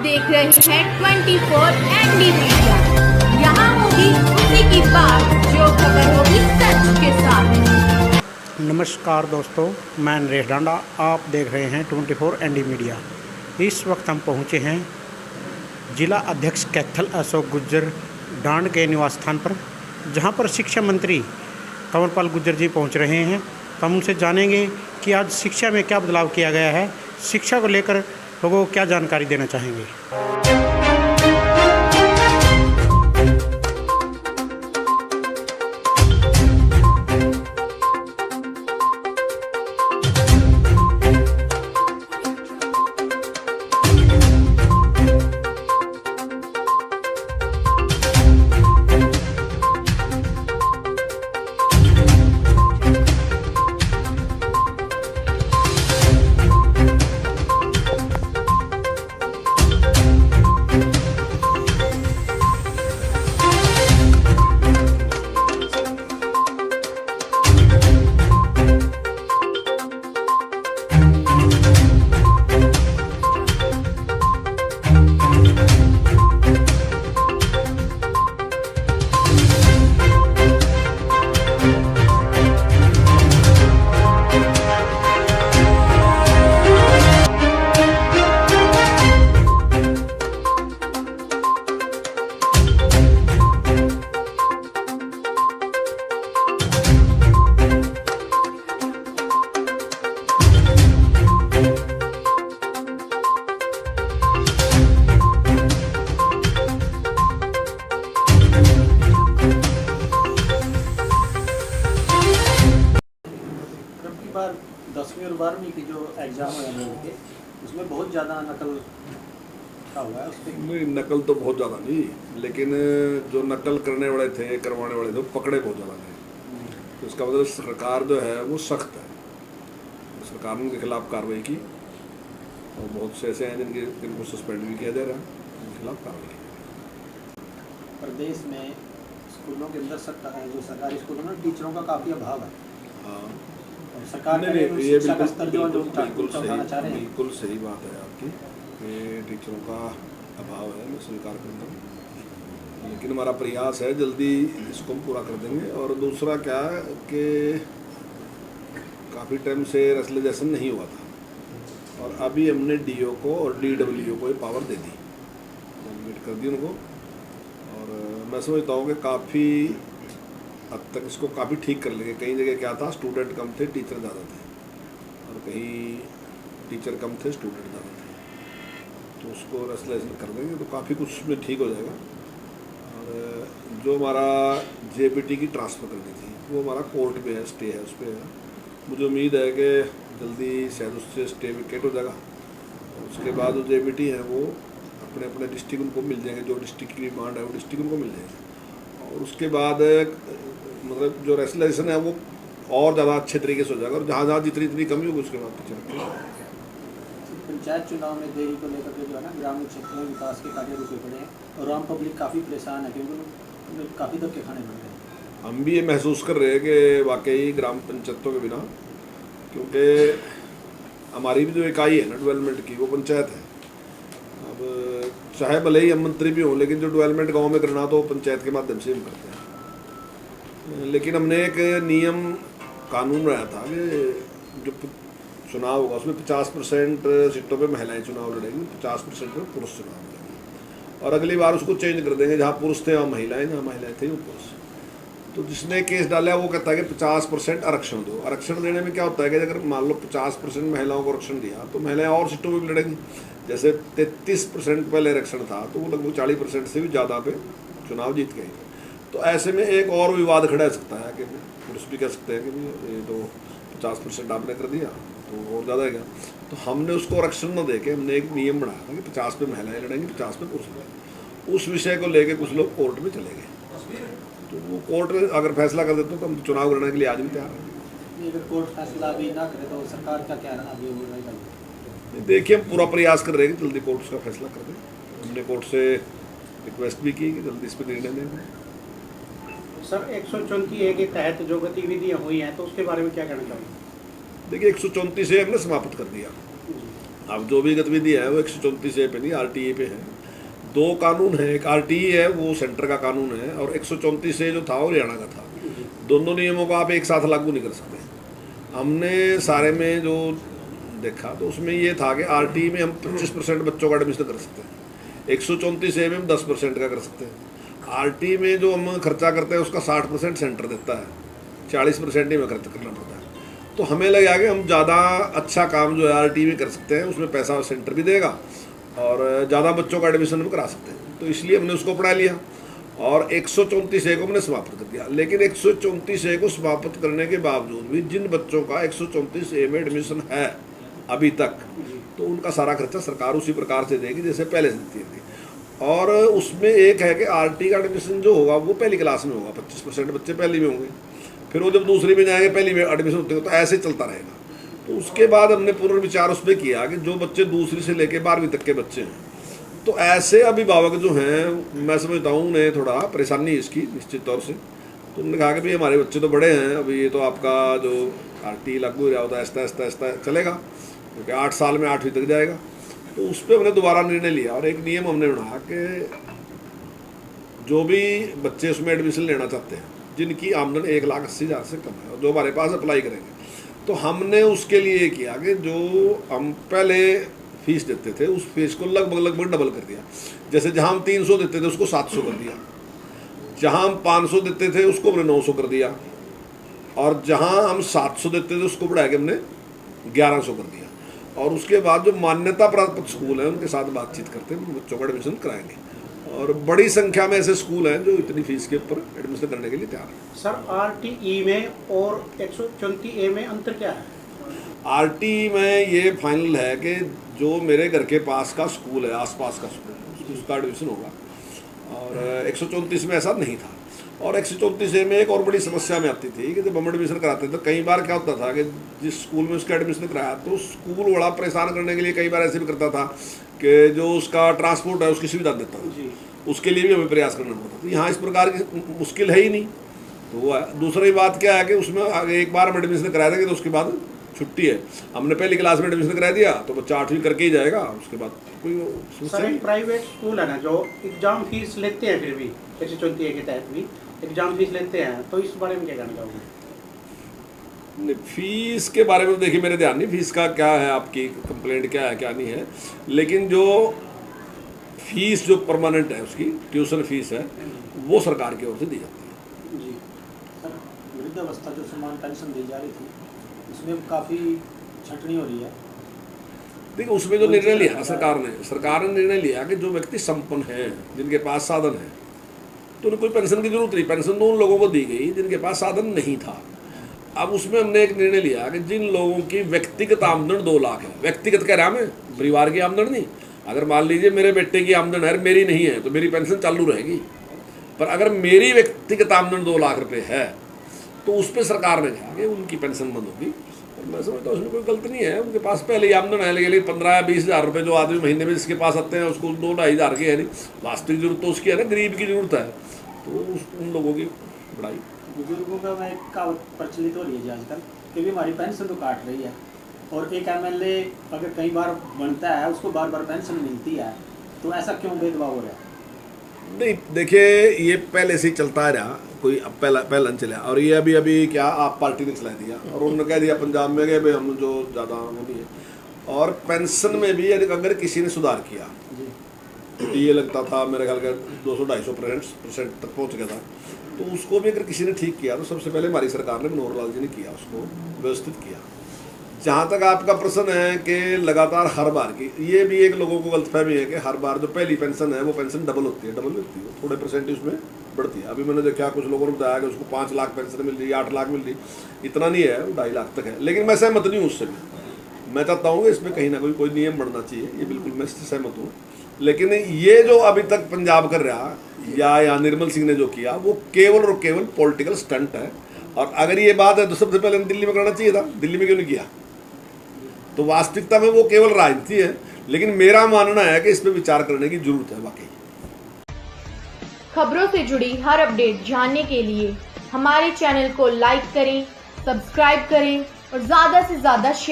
देख रहे हैं 24 एनडी मीडिया। यहाँ होगी उसी की बात जो खबर होगी सच के साथ। नमस्कार दोस्तों, मैं नरेश डांडा, आप देख रहे हैं 24 एनडी मीडिया। इस वक्त हम पहुँचे हैं जिला अध्यक्ष कैथल अशोक गुर्जर डांड के निवास स्थान पर, जहां पर शिक्षा मंत्री कंवरपाल गुर्जर जी पहुंच रहे हैं। तो हम उनसे जानेंगे कि आज शिक्षा में क्या बदलाव किया गया है, शिक्षा को लेकर लोगों को क्या जानकारी देना चाहेंगे। बार 10वीं और 12वीं की जो एग्ज़ाम हुए हैं के, उसमें बहुत ज़्यादा नकल का हुआ है। उस पर नहीं, नकल तो बहुत ज़्यादा नहीं, लेकिन जो नकल करने वाले थे, करवाने वाले थे, वो पकड़े बहुत ज़्यादा थे। तो इसका मतलब सरकार जो है वो सख्त है। सरकार ने उनके खिलाफ कार्रवाई की और बहुत से ऐसे हैं जिनको सस्पेंड भी किया जा रहा है, उनके खिलाफ कार्रवाई की। प्रदेश में स्कूलों के अंदर जो सरकारी स्कूलों में टीचरों का काफ़ी अभाव है। हाँ, सरकार ये बिल्कुल बिल्कुल सही बात है आपकी कि टीचरों का अभाव है, मैं स्वीकार करता हूँ, लेकिन हमारा प्रयास है जल्दी इसको हम पूरा कर देंगे। और दूसरा क्या है कि काफ़ी टाइम से रेसलाइजेशन नहीं हुआ था और अभी हमने डीओ को और डीडब्ल्यूओ को ये पावर दे दी, डेलीगेट कर दी उनको। और मैं समझता हूँ कि काफ़ी अब तक इसको काफ़ी ठीक कर लेंगे। कई जगह क्या था, स्टूडेंट कम थे, टीचर ज़्यादा थे, और कहीं टीचर कम थे, स्टूडेंट ज़्यादा थे। तो उसको रेसलाइजेशन कर देंगे तो काफ़ी कुछ में ठीक हो जाएगा। और जो हमारा जेपीटी की ट्रांसफ़र करनी थी वो हमारा कोर्ट पे है, स्टे है, उस पर है। मुझे उम्मीद है कि जल्दी शायद उससे स्टे विकेट हो जाएगा। और उसके बाद जो जेपीटी है वो अपने अपने डिस्ट्रिक्ट उनको मिल जाएंगे, जो डिस्ट्रिक्ट की डिमांड है वो डिस्ट्रिक्ट उनको मिल जाएगी। और उसके बाद मतलब जो रेसलाइजेशन है वो और ज़्यादा अच्छे तरीके से हो जाएगा। और जहाँ जहाँ जितनी कमी होगी उसके बाद पीछे। पंचायत चुनाव में देरी को लेकर के जो है ना, ग्रामीण क्षेत्रों में विकास के कार्य रुके पड़े हैं और आम पब्लिक काफ़ी परेशान है, क्योंकि उन्हें काफ़ी धक्के खाने पड़ रहे हैं। हम भी ये महसूस कर रहे हैं कि वाकई ग्राम पंचायतों के बिना, क्योंकि हमारी भी जो इकाई है ना डेवलपमेंट की, वो पंचायत है। अब चाहे भले ही हम मंत्री भी हों, लेकिन जो डेवलपमेंट गाँव में करना तो पंचायत के माध्यम से हम करते हैं। लेकिन हमने एक नियम कानून बनाया था कि जो चुनाव होगा उसमें 50% सीटों पे महिलाएं चुनाव लड़ेंगी, 50% पे पुरुष चुनाव लड़ेंगे। और अगली बार उसको चेंज कर देंगे, जहाँ पुरुष थे वहाँ महिलाएं, जहाँ महिलाएं थे वो पुरुष। तो जिसने केस डाला वो कहता है कि 50% आरक्षण दो। आरक्षण देने में क्या होता है कि अगर मान लो 50% महिलाओं को आरक्षण दिया तो महिलाएं और सीटों में भी लड़ेंगी। जैसे 33% पहले आरक्षण था तो वो लगभग 40% से भी ज़्यादा पे चुनाव जीत गए। तो ऐसे में एक और विवाद खड़ा हो सकता है कि पुरुष भी कह सकते हैं कि ये तो 50% आपने कर दिया तो और ज़्यादा है क्या। तो हमने उसको आरक्षण न दे के हमने एक नियम बनाया था कि 50 पे महिलाएं लड़ेंगी, 50 पे पुरुष लड़ेंगे। उस विषय को लेके कुछ लोग कोर्ट में चले गए, तो वो कोर्ट अगर फैसला कर देते तो हम चुनाव लड़ने के लिए आज भी तैयार हैं। अगर कोर्ट फैसला भी ना करे तो सरकार का क्या आगे होगा? देखिए, हम पूरा प्रयास कर रहे हैं कि जल्दी कोर्ट उसका फैसला कर दें। हमने कोर्ट से रिक्वेस्ट भी की कि जल्दी इस पर निर्णय लें। सर 134A के तहत जो गतिविधियाँ हुई हैं तो उसके बारे में क्या कहना चाहेंगे? देखिए 134 से हमने समाप्त कर दिया। अब जो भी गतिविधि है वो 134A पे नहीं, RTE पे है। दो कानून है, एक RTE है वो सेंटर का कानून है, और 134A जो था वो हरियाणा का था। दोनों नियमों को आप एक साथ लागू नहीं कर सकते। हमने सारे में जो देखा तो उसमें ये था कि RTE में हम 25% बच्चों का एडमिशन कर सकते हैं, 134A में हम 10% का कर सकते हैं। RTE में जो हम खर्चा करते हैं उसका 60% सेंटर देता है, 40% ही हमें खर्च करना पड़ता है। तो हमें लगा कि हम ज़्यादा अच्छा काम जो है RTE में कर सकते हैं, उसमें पैसा सेंटर भी देगा और ज़्यादा बच्चों का एडमिशन भी करा सकते हैं। तो इसलिए हमने उसको पढ़ा लिया और 134A को हमने समाप्त कर दिया। लेकिन 134A को समाप्त करने के बावजूद भी जिन बच्चों का 134A में एडमिशन है अभी तक, तो उनका सारा खर्चा सरकार उसी प्रकार से देगी जैसे पहले से देती थी। और उसमें एक है कि RTE का एडमिशन जो होगा वो पहली क्लास में होगा, 25% बच्चे पहली में होंगे, फिर वो जब दूसरी में जाएंगे पहली में एडमिशन होते हैं, तो ऐसे चलता रहेगा। तो उसके बाद हमने पुनर्विचार उस पर किया कि जो बच्चे दूसरी से लेकर 12वीं तक के बच्चे हैं, तो ऐसे अभिभावक जो हैं मैं समझता हूँ उन्हें थोड़ा परेशानी इसकी निश्चित तौर से। तो उन्होंने कहा कि भाई हमारे बच्चे तो बड़े हैं, अभी ये तो आपका जो RTE लागू हो रहा होता है ऐसा चलेगा, क्योंकि 8 साल में 8वीं तक जाएगा। तो उस पर हमने दोबारा निर्णय लिया और एक नियम हमने बनाया कि जो भी बच्चे उसमें एडमिशन लेना चाहते हैं जिनकी आमदन 1,80,000 से कम है और जो हमारे पास अप्लाई करेंगे, तो हमने उसके लिए किया कि जो हम पहले फीस देते थे उस फीस को लगभग डबल कर दिया। जैसे जहाँ हम 300 देते थे उसको 700 कर दिया, जहाँ हम 500 देते थे उसको हमने 900 कर दिया, और जहाँ हम 700 देते थे उसको बढ़ा के हमने 1100 कर दिया। और उसके बाद जो मान्यता प्राप्त स्कूल हैं उनके साथ बातचीत करते हैं, बच्चों का एडमिशन कराएंगे। और बड़ी संख्या में ऐसे स्कूल हैं जो इतनी फीस के ऊपर एडमिशन करने के लिए तैयार हैं। सर RTE में और 134A में अंतर क्या है? RTE में ये फाइनल है कि जो मेरे घर के पास का स्कूल है, आसपास का स्कूल, उसका एडमिशन होगा, और 134 में ऐसा नहीं था। और 134A में एक और बड़ी समस्या में आती थी कि जब हम एडमिशन कराते थे तो कई बार क्या होता था कि जिस स्कूल में उसका एडमिशन कराया तो स्कूल बड़ा परेशान करने के लिए कई बार ऐसे भी करता था कि जो उसका ट्रांसपोर्ट है उसकी सुविधा देता था, उसके लिए भी हमें प्रयास करना पड़ता था। यहाँ इस प्रकार की मुश्किल है ही नहीं। तो वो है। दूसरी बात क्या है कि उसमें एक बार हम एडमिशन करा देंगे तो उसके बाद छुट्टी है। हमने पहली क्लास में एडमिशन करा दिया तो बच्चा 8वीं करके ही जाएगा, उसके बाद कोई सर एक प्राइवेट स्कूल है ना जो एग्जाम फीस लेते हैं, फिर भी 134A के तहत भी एग्जाम फीस लेते हैं, तो इस बारे में क्या कहना चाहोगे? नहीं, फीस के बारे में देखिए मेरे ध्यान नहीं, फीस का क्या है, आपकी कंप्लेंट क्या है क्या नहीं है, लेकिन जो फीस जो परमानेंट है उसकी ट्यूशन फीस है वो सरकार की ओर से दी जाती है। जी सर, वृद्धावस्था जो समान पेंशन दी जा रही थी उसमें काफ़ी छंटनी हो रही है। देखिए उसमें जो निर्णय लिया ना सरकार ने निर्णय लिया कि जो व्यक्ति संपन्न हैं, जिनके पास साधन है, तो उन्हें कोई पेंशन की जरूरत नहीं। पेंशन तो उन लोगों को दी गई जिनके पास साधन नहीं था। अब उसमें हमने एक निर्णय लिया कि जिन लोगों की व्यक्तिगत आमदन 2 लाख है, व्यक्तिगत कह रहा मैं, परिवार की आमदन नहीं। अगर मान लीजिए मेरे बेटे की आमदन है, मेरी नहीं है, तो मेरी पेंशन चालू रहेगी। पर अगर मेरी व्यक्तिगत आमदन 2 लाख रुपए है तो उस पर सरकार ने कहा कि उनकी पेंशन बंद होगी। और मैं समझता हूँ उसमें कोई गलती नहीं है, उनके पास पहले ही आमदन है, लेकिन 15 या 20 हज़ार रुपये जो आदमी महीने में जिसके पास आते हैं उसको 2-2.5 हज़ार की है नहीं, वास्तविक जरूरत तो उसकी है ना, गरीब की जरूरत है, तो उन लोगों की बढ़ाई। बुजुर्गों का मैं कहावत प्रचलित हो रही है जी आजकल कि भी हमारी पेंशन तो काट रही है, और एक MLA अगर कई बार बनता है उसको बार पेंशन मिलती है, तो ऐसा क्यों भेदभाव हो रहा है? नहीं देखिए, ये पहले से ही चलता रहा, कोई अब पहला चला, और ये अभी क्या आप पार्टी ने चला दिया और उन्होंने कह दिया पंजाब में गए भाई हम जो ज़्यादा वो नहीं है। और पेंशन में भी अगर किसी ने सुधार किया, ये लगता था मेरे ख्याल का 200-250% तक पहुंच गया था, तो उसको भी अगर किसी ने ठीक किया तो सबसे पहले हमारी सरकार ने मनोहर लाल जी ने किया, उसको व्यवस्थित किया। जहाँ तक आपका प्रश्न है कि लगातार हर बार की, ये भी एक लोगों को गलतफहमी है कि हर बार जो पहली पेंशन है वो पेंशन डबल होती है, डबल मिलती है, थोड़े परसेंट उसमें बढ़ती है। अभी मैंने देखा कुछ लोगों ने बताया कि उसको 5 लाख पेंशन मिल रही है, 8 लाख मिल रही, इतना नहीं है, 2.5 लाख तक है। लेकिन मैं सहमत नहीं हूँ उससे भी, मैं चाहता हूँ कि इसमें कहीं ना कोई नियम बढ़ना चाहिए, ये बिल्कुल मैं इससे सहमत हूँ। लेकिन ये जो अभी तक पंजाब कर रहा या निर्मल सिंह ने जो किया वो केवल और केवल पॉलिटिकल स्टंट है। और अगर ये बात है तो सबसे पहले दिल्ली में करना चाहिए था, दिल्ली में क्यों नहीं किया? तो वास्तविकता में वो केवल राजनीति है, लेकिन मेरा मानना है कि इस पर विचार करने की जरूरत है वाकई। खबरों से जुड़ी हर अपडेट जानने के लिए हमारे चैनल को लाइक करें, सब्सक्राइब करें और ज़्यादा से ज़्यादा शेयर